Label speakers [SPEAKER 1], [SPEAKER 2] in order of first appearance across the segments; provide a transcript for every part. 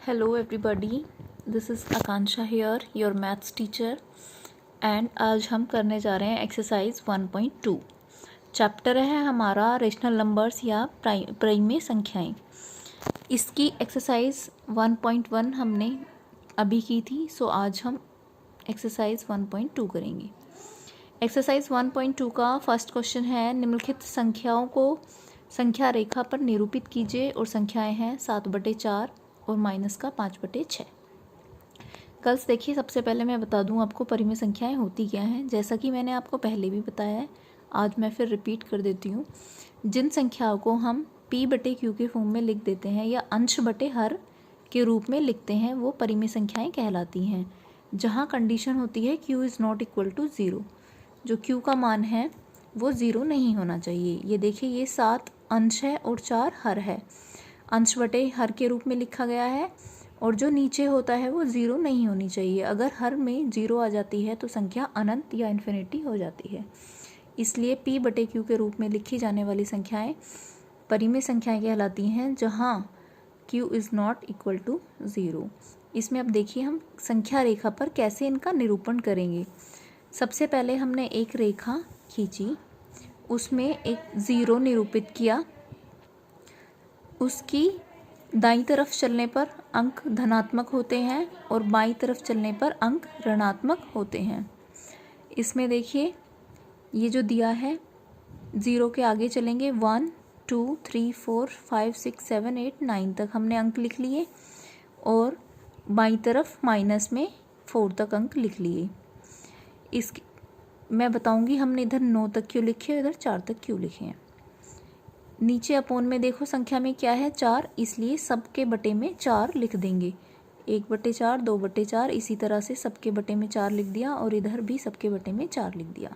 [SPEAKER 1] Hello everybody, this is Akansha here, your maths teacher and आज हम करने जा रहे हैं एक्सरसाइज 1.2। चैप्टर है हमारा रेशनल नंबर्स या प्राइमेय संख्याएं। इसकी एक्सरसाइज 1.1 हमने अभी की थी, सो आज हम एक्सरसाइज 1.2 करेंगे। एक्सरसाइज 1.2 का फर्स्ट क्वेश्चन है, निम्नलिखित संख्याओं को संख्या रेखा पर निरूपित कीजिए और संख्याएं हैं 7/4 और माइनस का 5/6। गर्ल्स देखिए, सबसे पहले मैं बता दूं आपको परिमेय संख्याएं होती क्या हैं। जैसा कि मैंने आपको पहले भी बताया है, आज मैं फिर रिपीट कर देती हूँ। जिन संख्याओं को हम p/q के फॉर्म में लिख देते हैं या अंश बटे हर के रूप में लिखते हैं, वो परिमेय संख्याएं कहलाती हैं। जहाँ कंडीशन होती है q is not equal to 0, जो q का मान है वो 0 नहीं होना चाहिए। ये देखिए, ये 7 अंश है और 4 हर है। अंश बटे हर के रूप में लिखा गया है और जो नीचे होता है वो 0 नहीं होनी चाहिए। अगर हर में 0 आ जाती है तो संख्या अनंत या इन्फिनिटी हो जाती है। इसलिए p/q के रूप में लिखी जाने वाली संख्याएं परिमेय संख्याएं कहलाती हैं, जहां q is not equal to 0। इसमें अब देखिए हम संख्या रेखा पर कैसे इनका निरूपण करेंगे। सबसे पहले हमने एक रेखा खींची, उसमें एक 0 निरूपित किया। उसकी दाईं तरफ चलने पर अंक धनात्मक होते हैं और बाईं तरफ चलने पर अंक ऋणात्मक होते हैं। इसमें देखिए, ये जो दिया है 0 के आगे चलेंगे 1 2 3 4 5 6 7 8 9 तक हमने अंक लिख लिए और बाईं तरफ माइनस में 4 तक अंक लिख लिए। मैं बताऊंगी हमने इधर 9 तक क्यों लिखे और इधर 4 तक क्यों लिखे हैं। नीचे अपोन में देखो संख्या में क्या है 4, इसलिए सबके बटे में 4 लिख देंगे। 1/4 2/4, इसी तरह से सबके बटे में 4 लिख दिया और इधर भी सबके बटे में 4 लिख दिया।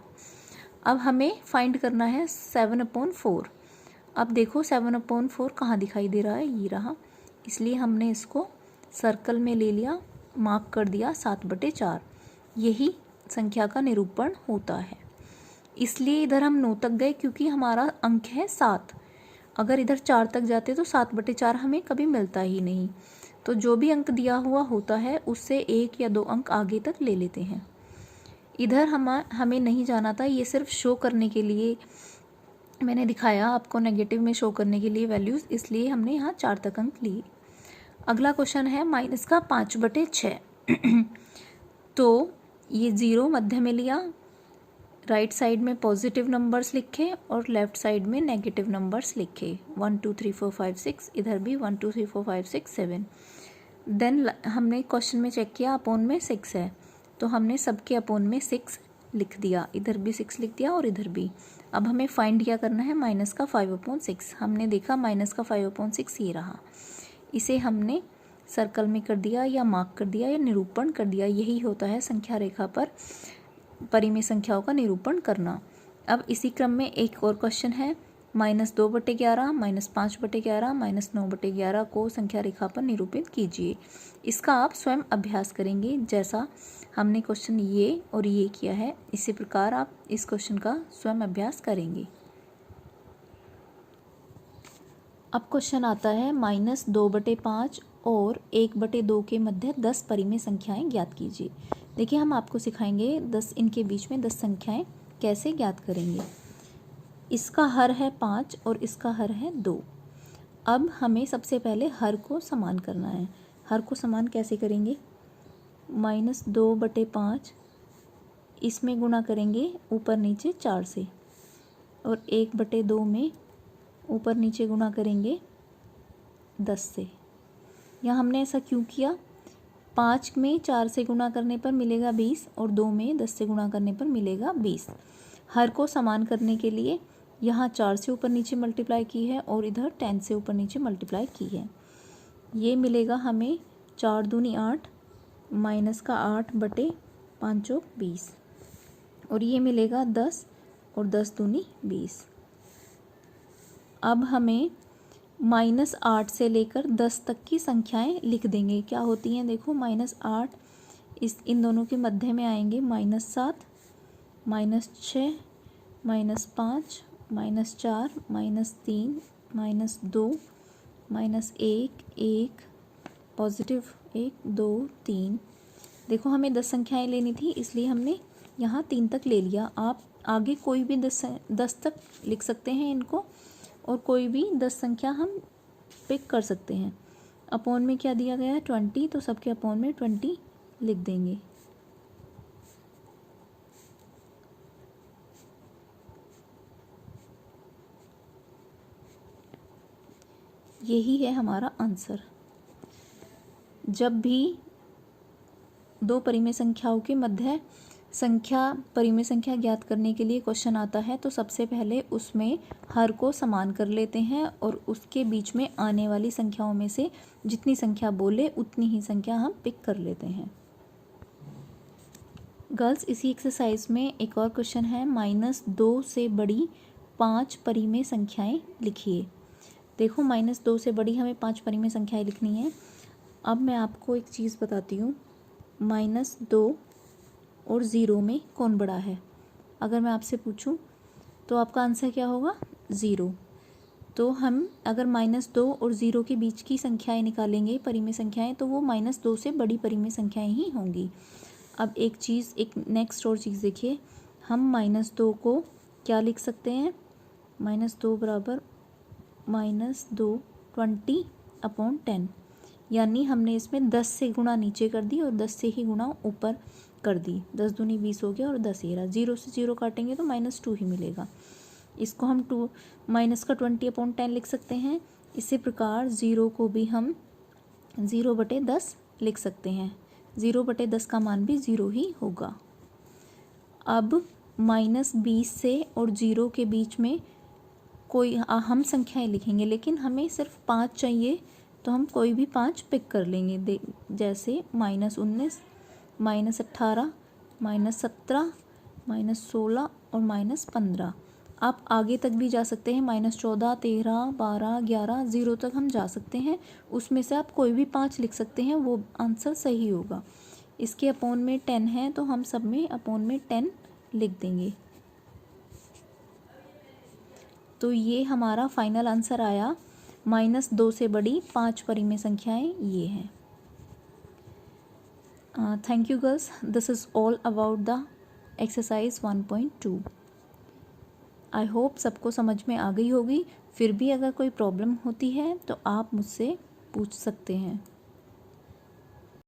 [SPEAKER 1] अब हमें फाइंड करना है 7/4। अब देखो 7/4 कहाँ दिखाई दे रहा है, ये रहा। इसलिए हमने इसको सर्कल में ले लिया, मार्क कर दिया 7/4। यही संख्या का निरूपण होता है। इसलिए इधर हम 9 तक गए क्योंकि हमारा अंक है 7। अगर इधर 4 तक जाते तो 7/4 हमें कभी मिलता ही नहीं। तो जो भी अंक दिया हुआ होता है उससे 1 या 2 अंक आगे तक ले लेते हैं। इधर हमें नहीं जाना था, ये सिर्फ शो करने के लिए मैंने दिखाया आपको, नेगेटिव में शो करने के लिए वैल्यूज़, इसलिए हमने यहाँ 4 तक अंक लिए। अगला क्वेश्चन है माइनस का 5/6। तो ये 0 मध्य में लिया, राइट साइड में पॉजिटिव नंबर्स लिखे और लेफ्ट साइड में नेगेटिव नंबर्स लिखे। 1 2 3 4 5 6, इधर भी 1 2 3 4 5 6 7। देन हमने क्वेश्चन में चेक किया अपोन में 6 है, तो हमने सबके अपोन में 6 लिख दिया। इधर भी 6 लिख दिया और इधर भी। अब हमें फाइंड क्या करना है, माइनस का 5/6। हमने देखा माइनस का 5/6 ये रहा। इसे हमने सर्कल में कर दिया या मार्क कर दिया या निरूपण कर दिया। यही होता है संख्या रेखा पर परिमेय संख्याओं का निरूपण करना। अब इसी क्रम में एक और क्वेश्चन है, -2/11, -5/11, -9/11 को संख्या रेखा पर निरूपित कीजिए। इसका आप स्वयं अभ्यास करेंगे। जैसा हमने क्वेश्चन ये और ये किया है, इसी प्रकार आप इस क्वेश्चन का स्वयं अभ्यास करेंगे। अब क्वेश्चन आता है -2/5 और 1/2 के मध्य 10 परिमेय संख्याएं ज्ञात कीजिए। देखिए, हम आपको सिखाएंगे 10 इनके बीच में 10 संख्याएं कैसे ज्ञात करेंगे। इसका हर है 5 और इसका हर है 2। अब हमें सबसे पहले हर को समान करना है। हर को समान कैसे करेंगे, -2/5 इसमें गुणा करेंगे ऊपर नीचे 4 से, और 1/2 में ऊपर नीचे गुणा करेंगे 10 से। यहाँ हमने ऐसा क्यों किया, 5 में 4 से गुणा करने पर मिलेगा 20 और 2 में 10 से गुणा करने पर मिलेगा 20। हर को समान करने के लिए यहाँ 4 से ऊपर नीचे मल्टीप्लाई की है और इधर 10 से ऊपर नीचे मल्टीप्लाई की है। ये मिलेगा हमें 4 दूनी 8, माइनस का 8/5 20, और ये मिलेगा 10 और 10 दूनी 20। अब हमें -8 से लेकर 10 तक की संख्याएं लिख देंगे। क्या होती हैं देखो, -8 इन दोनों के मध्य में आएंगे -7, -6, -5, -4, -3, -2, -1, 1, पॉजिटिव 1 2 3। देखो हमें 10 संख्याएं लेनी थी, इसलिए हमने यहाँ 3 तक ले लिया। आप आगे कोई भी 10 तक लिख सकते हैं इनको, और कोई भी 10 संख्या हम पिक कर सकते हैं। अपोन में क्या दिया गया है 20, तो सबके अपोन में 20 लिख देंगे। यही है हमारा आंसर। जब भी दो परिमेय संख्याओं के मध्य परिमेय संख्या ज्ञात करने के लिए क्वेश्चन आता है, तो सबसे पहले उसमें हर को समान कर लेते हैं और उसके बीच में आने वाली संख्याओं में से जितनी संख्या बोले उतनी ही संख्या हम पिक कर लेते हैं। गर्ल्स, इसी एक्सरसाइज में एक और क्वेश्चन है, -2 से बड़ी 5 परिमेय संख्याएं लिखिए। देखो -2 से बड़ी हमें 5 परिमेय संख्याएं लिखनी है। अब मैं आपको एक चीज़ बताती हूँ, -2 और 0 में कौन बड़ा है? अगर मैं आपसे पूछूं तो आपका आंसर क्या होगा? 0। तो हम अगर -2 और 0 के बीच की संख्याएं निकालेंगे, परिमेय संख्याएं, तो वो -2 से बड़ी परिमेय संख्याएं ही होंगी। अब एक नेक्स्ट और चीज़ देखिए, हम -2 को क्या लिख सकते हैं? -2 बराबर -2 20/10, यानी हमने इसमें 10 से गुणा नीचे कर दी और 10 से ही गुणा ऊपर कर दी। 10 दूनी 20 हो गया और 10 ये रहा। 0 से 0 काटेंगे तो -2 ही मिलेगा। इसको हम -20/10 लिख सकते हैं। इसी प्रकार 0 को भी हम 0/10 लिख सकते हैं। 0/10 का मान भी 0 ही होगा। अब -20 से और 0 के बीच में कोई हम संख्याएं लिखेंगे, लेकिन हमें सिर्फ 5 चाहिए, तो हम कोई भी 5 पिक कर लेंगे। जैसे -19, -18, -17, -16 और -15। आप आगे तक भी जा सकते हैं, -14, 13, 12, 11, 0 तक हम जा सकते हैं। उसमें से आप कोई भी 5 लिख सकते हैं, वो आंसर सही होगा। इसके अपोन में 10 है, तो हम सब में अपोन में 10 लिख देंगे। तो ये हमारा फाइनल आंसर आया। -2 से बड़ी 5 परिमेय संख्याएं ये हैं। Thank you girls, this is all about the exercise 1.2। I hope सबको समझ में आ गई होगी। फिर भी अगर कोई प्रॉब्लम होती है तो आप मुझसे पूछ सकते हैं।